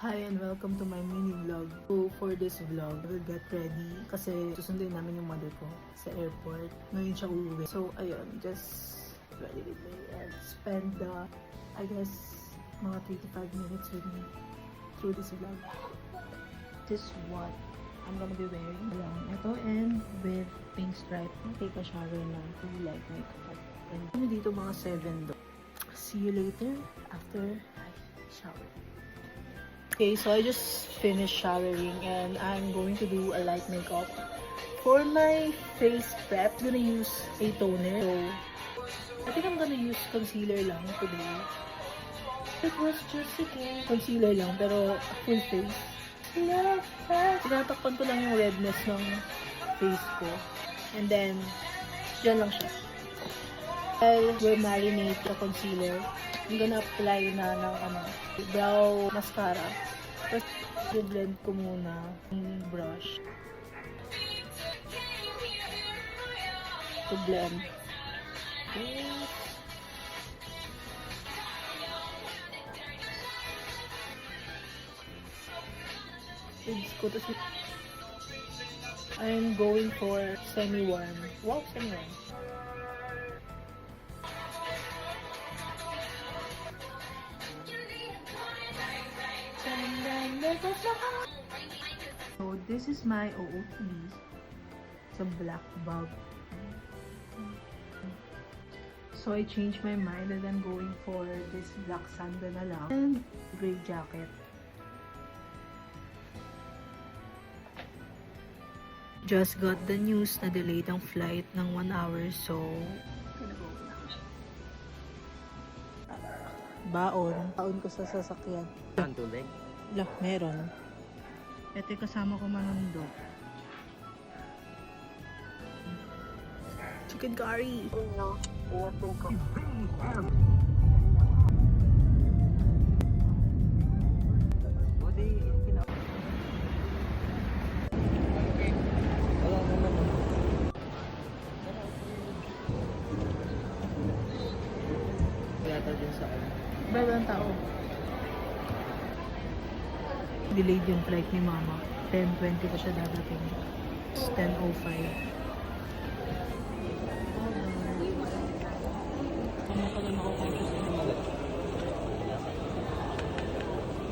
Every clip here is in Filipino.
Hi and welcome to my mini vlog. So for this vlog, we'll get ready kasi susunduin namin yung mother ko sa airport. Ngayon siya uuwi. So ayun, just ready with me and spend I guess mga 3 to 5 minutes with me through this vlog. This is what I'm gonna be wearing. Ito and with pink stripe. Take a shower na to like makeup. And kami dito mga 7 do. See you later after I shower. Okay, so I just finished showering and I'm going to do a light makeup. For my face prep, I'm gonna use a toner. So, I think I'm gonna use concealer lang today. It was just concealer lang, pero full face. Tinatakpan ko lang yung redness ng face ko. And then, dyan lang siya. While we'll marinate the concealer, I'm gonna apply na ng brow mascara. First, i-blend ko muna yung brush. To blend. Okay. Lids ko. Tapos, I'm going for semi-warm. Wow, semi-warm. So this is my OOTD. It's a black bulb. So I changed my mind and I'm going for this black sandal na lang and gray jacket. Just got the news na delayed ang flight ng 1 hour, so gonna go na. Baon ko sa sasakyan. Ang tubig? Lah, meron. Ito yung kasama ko manundo. Chicken curry. Wala naman. Yata din sa ano. Bagong tao. Delayed yung flight ni mama. 10:20 pa siya dadating. It's 10:05. Ano pa rin ako conscious na naman?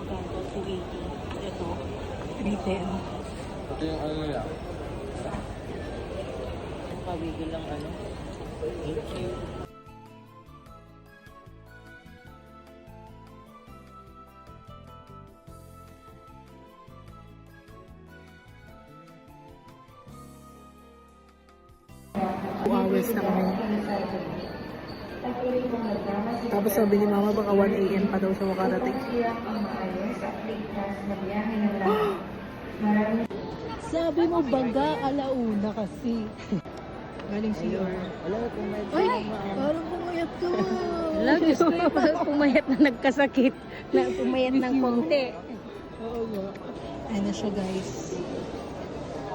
Magkano? 280. Ito, 310. Ito yung ano lang. Ang pabigil lang ano. Thank you. Hours na kami. Tapos sabi ni mama baka 1 AM pa daw siya makarating. Sabi mo baga alauna kasi. Galing CR. Wala na pumayat. Ay! Parang pumayat ka. Lagi ko yung pumayat na nagkasakit. Na pumayat ng konti. Oo nga. Ayun na siya guys.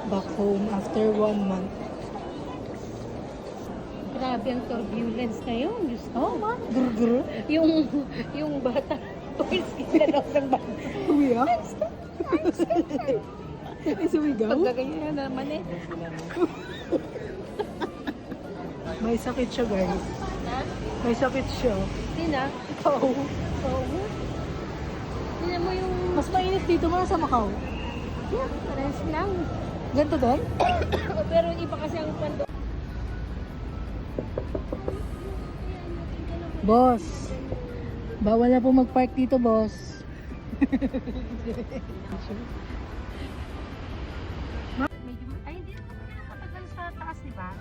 Back home after 1 month. Grabe ang turbulence na yun. Diyos ko. Oh, ma. Grr-grr. Yung bata. Pagkis na daw ng bata. Umiyak? Ay, sumigaw? Pagkaganyan na naman eh. May sakit siya guys. Ha? May sakit siya. Hindi na. Oo. Oo. Tingnan mo yung... Mas mainit dito mga sa Macau. Yeah, parehas lang. Ganito doon? Pero iba kasi ang pando. Boss. Bawal na po mag-park dito, boss. Medyo... Ay, hindi naman nakatagal sa taas, di ba?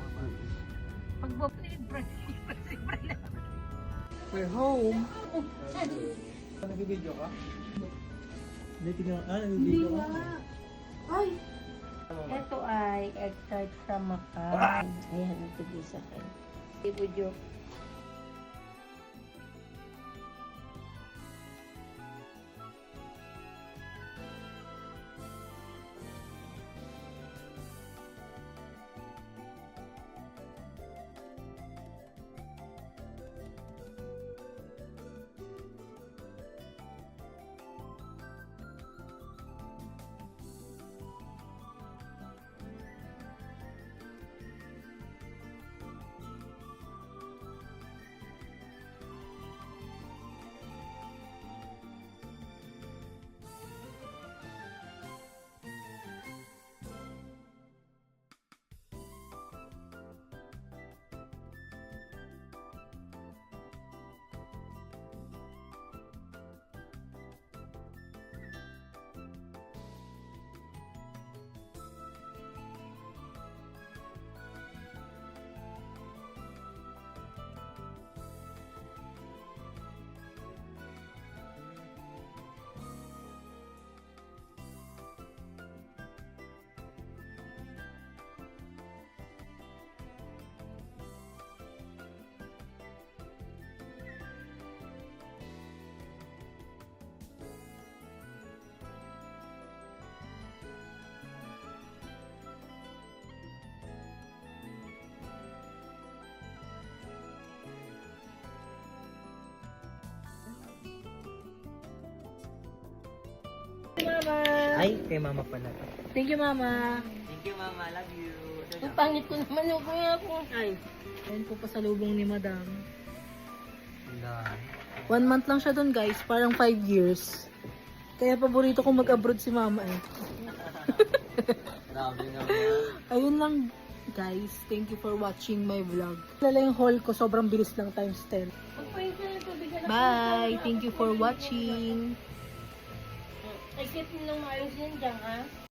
Pag libre. We're home. Nag-video ka? Hindi, tingnan. Hindi nga. Ay! Ito ay egg tart from Macau. Ayan, ito din sa akin. Ibudyo. Ay, kay mama pala. Thank you, Mama. Thank you, mama. Love you. Ang pangit ko naman yung kuya ko. Ay, ayun po pasalubong ni Madam. Ganda. 1 month lang siya doon, guys. Parang 5 years. Kaya paborito kong mag-abroad si Mama eh. Grabe naman. Ayun lang, guys. Thank you for watching my vlog. Lala yung haul ko, sobrang bilis lang times 10. Magpahinga ka ng tubig. anak. Bye! Thank you for watching. Ay, keep mo nang maayos yan dyan, ha?